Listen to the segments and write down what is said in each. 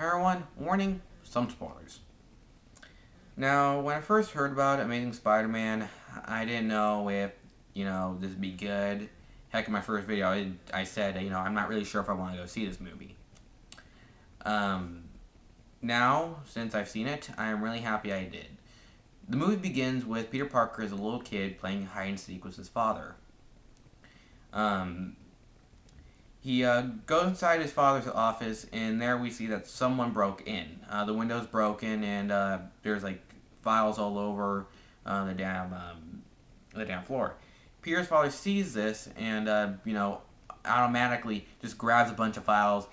Hi everyone, warning, some spoilers. Now, when I first heard about Amazing Spider-Man, I didn't know if, this would be good. Heck, in my first video, I said, I'm not really sure if I want to go see this movie. Um, Now, since I've seen it, I am really happy I did. The movie begins with Peter Parker as a little kid playing hide and seek with his father. Um, He goes inside his father's office, and there we see that someone broke in. The window's broken, and there's like files all over the damn floor. Peter's father sees this, and automatically just grabs a bunch of files,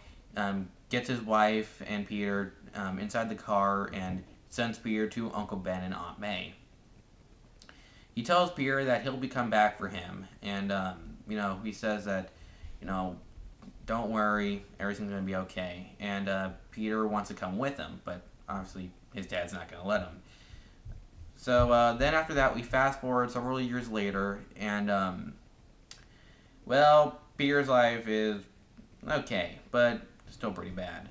gets his wife and Peter inside the car, and sends Peter to Uncle Ben and Aunt May. He tells Peter that he'll be come back for him, and he says that you know don't worry, everything's going to be okay. And Peter wants to come with him, but obviously his dad's not going to let him. So then after that, we fast forward several years later, and Peter's life is okay, but still pretty bad.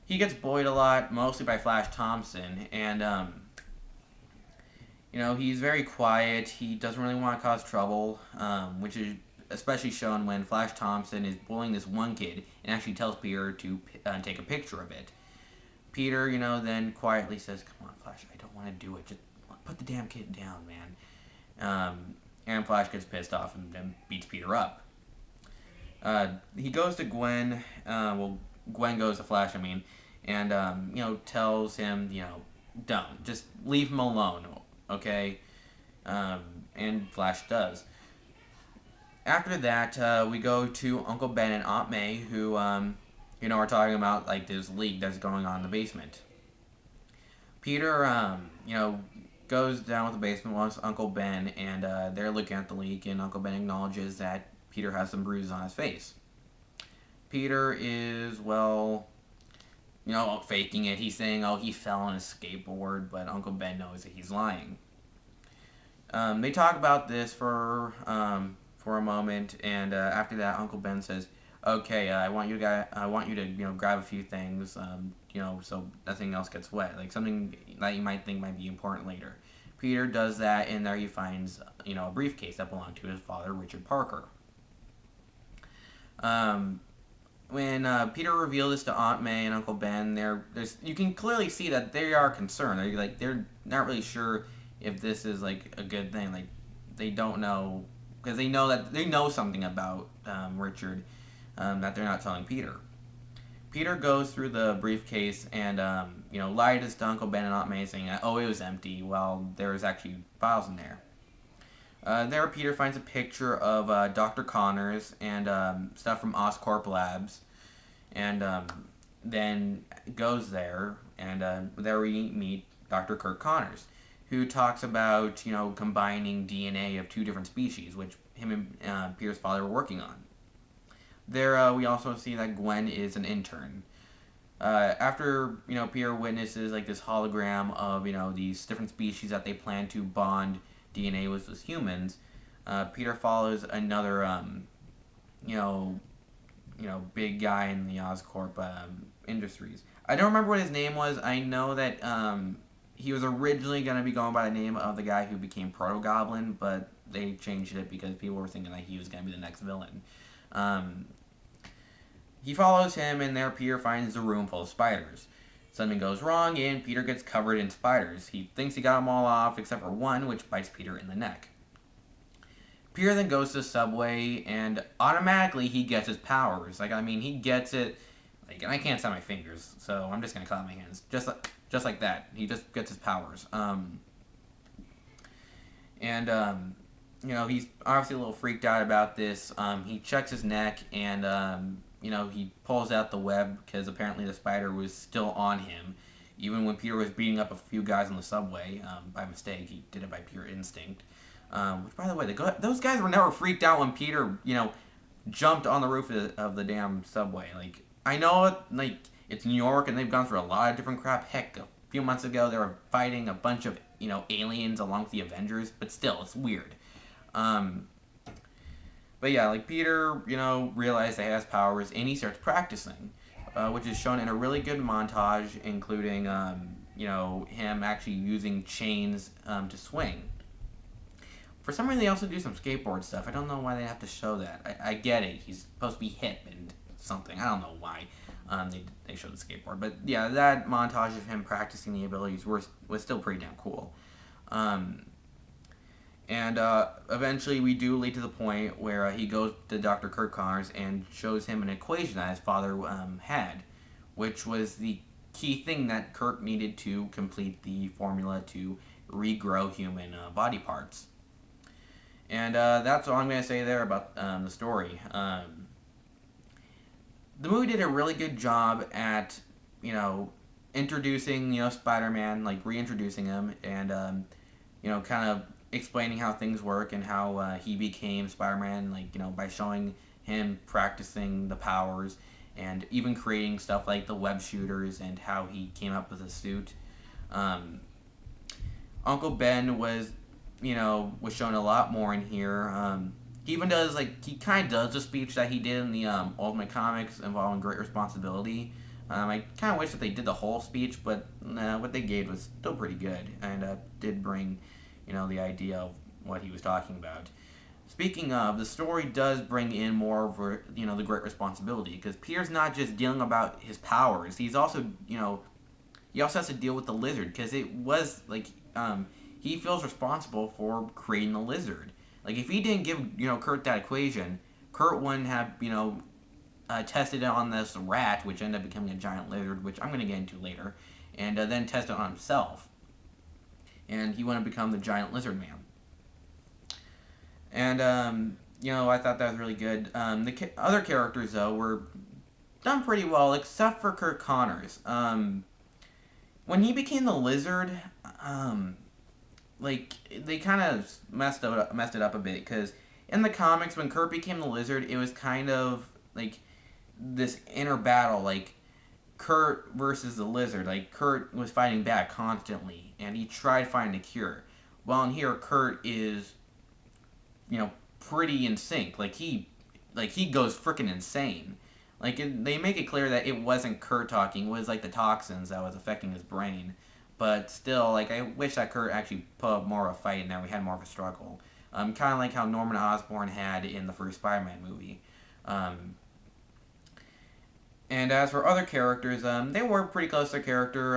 He gets bullied a lot, mostly by Flash Thompson, and he's very quiet. He doesn't really want to cause trouble, which is especially shown when Flash Thompson is bullying this one kid and actually tells Peter to take a picture of it. Peter, then quietly says, "Come on, Flash, I don't want to do it. Just put the damn kid down, man." And Flash gets pissed off and then beats Peter up. He goes to Gwen. Gwen goes to Flash, and tells him, don't just leave him alone, okay? And Flash does. After that, we go to Uncle Ben and Aunt May, who, are talking about, like, this leak that's going on in the basement. Peter, goes down with the basement with Uncle Ben, and they're looking at the leak, and Uncle Ben acknowledges that Peter has some bruises on his face. Peter is, faking it. He's saying, he fell on his skateboard, but Uncle Ben knows that he's lying. They talk about this for a moment, and after that, Uncle Ben says, "Okay, I want you to grab a few things, so nothing else gets wet, like something that you might think might be important later." Peter does that, and there he finds, a briefcase that belonged to his father, Richard Parker. When Peter revealed this to Aunt May and Uncle Ben, you can clearly see that they are concerned. They're not really sure if this is like a good thing. Like, they don't know, because they know something about Richard that they're not telling Peter. Peter goes through the briefcase and lies to Uncle Ben and Aunt May, saying that it was empty, while there was actually files in there. There, Peter finds a picture of Dr. Connors and stuff from Oscorp Labs, and then goes there, and there we meet Dr. Kirk Connors, who talks about combining DNA of two different species, which him and Peter's father were working on. There, we also see that Gwen is an intern. After Peter witnesses like this hologram of these different species that they plan to bond DNA with as humans, Peter follows another big guy in the Oscorp Industries. I don't remember what his name was. I know that he was originally going to be going by the name of the guy who became Proto-Goblin, but they changed it because people were thinking that he was going to be the next villain. He follows him, and there Peter finds a room full of spiders. Something goes wrong, and Peter gets covered in spiders. He thinks he got them all off, except for one, which bites Peter in the neck. Peter then goes to the subway, and automatically he gets his powers. He gets it, and I can't sign my fingers, so I'm just going to clap my hands. Just like that. He just gets his powers. He's obviously a little freaked out about this. He checks his neck, and he pulls out the web because apparently the spider was still on him. Even when Peter was beating up a few guys on the subway, by mistake, he did it by pure instinct. Which, by the way, those guys were never freaked out when Peter, jumped on the roof of the damn subway. I know, it's New York and they've gone through a lot of different crap. Heck, a few months ago they were fighting a bunch of, aliens along with the Avengers. But still, it's weird. But yeah, Peter, realized that he has powers, and he starts practicing. which is shown in a really good montage, including him actually using chains to swing. For some reason, they also do some skateboard stuff. I don't know why they have to show that. I get it. He's supposed to be hip and something. I don't know why they showed the skateboard. But yeah, that montage of him practicing the abilities was still pretty damn cool. And eventually, we do lead to the point where he goes to Dr. Kurt Connors and shows him an equation that his father had, which was the key thing that Kurt needed to complete the formula to regrow human body parts. And that's all I'm going to say there about the story. The movie did a really good job at, introducing, Spider-Man, like reintroducing him, and, kind of explaining how things work and how he became Spider-Man, like, by showing him practicing the powers and even creating stuff like the web shooters and how he came up with a suit. Uncle Ben was shown a lot more in here. He even does, he kind of does the speech that he did in the Ultimate Comics involving great responsibility. I kind of wish that they did the whole speech, but what they gave was still pretty good and did bring, the idea of what he was talking about. Speaking of, the story does bring in more of, the great responsibility, because Peter's not just dealing about his powers. He's also, he also has to deal with the lizard, because it was, he feels responsible for creating the lizard. Like, if he didn't give, Kurt that equation, Kurt wouldn't have, tested it on this rat, which ended up becoming a giant lizard, which I'm going to get into later, and then tested it on himself. And he wouldn't become the giant lizard man. And, I thought that was really good. The other characters, though, were done pretty well, except for Kurt Connors. When he became the lizard, they kind of messed it up a bit, because in the comics, when Kurt became the lizard, it was kind of like this inner battle, like Kurt versus the lizard. Like, Kurt was fighting back constantly, and he tried finding a cure. While in here, Kurt is, pretty in sync. Like, he goes freaking insane. Like, they make it clear that it wasn't Kurt talking, it was, the toxins that was affecting his brain. But still, I wish that Kurt actually put up more of a fight and that we had more of a struggle. Kind of like how Norman Osborn had in the first Spider-Man movie. And as for other characters, they were pretty close to their character.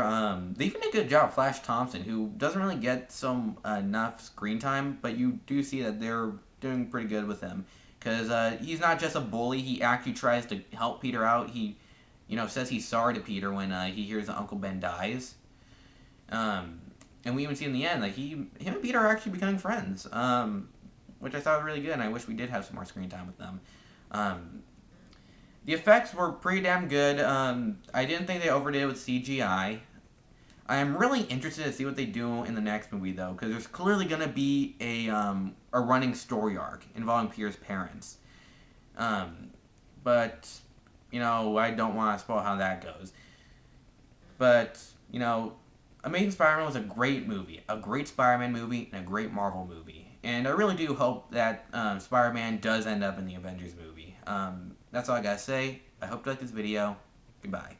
They even did a good job of Flash Thompson, who doesn't really get enough screen time, but you do see that they're doing pretty good with him. Because he's not just a bully, he actually tries to help Peter out. He, says he's sorry to Peter when he hears that Uncle Ben dies. And we even see in the end, him and Peter are actually becoming friends, which I thought was really good, and I wish we did have some more screen time with them. The effects were pretty damn good. I didn't think they overdid it with CGI. I am really interested to see what they do in the next movie, though, because there's clearly going to be a running story arc involving Peter's parents. But, I don't want to spoil how that goes. But, Amazing Spider-Man was a great movie. A great Spider-Man movie and a great Marvel movie. And I really do hope that Spider-Man does end up in the Avengers movie. That's all I gotta say. I hope you liked this video. Goodbye.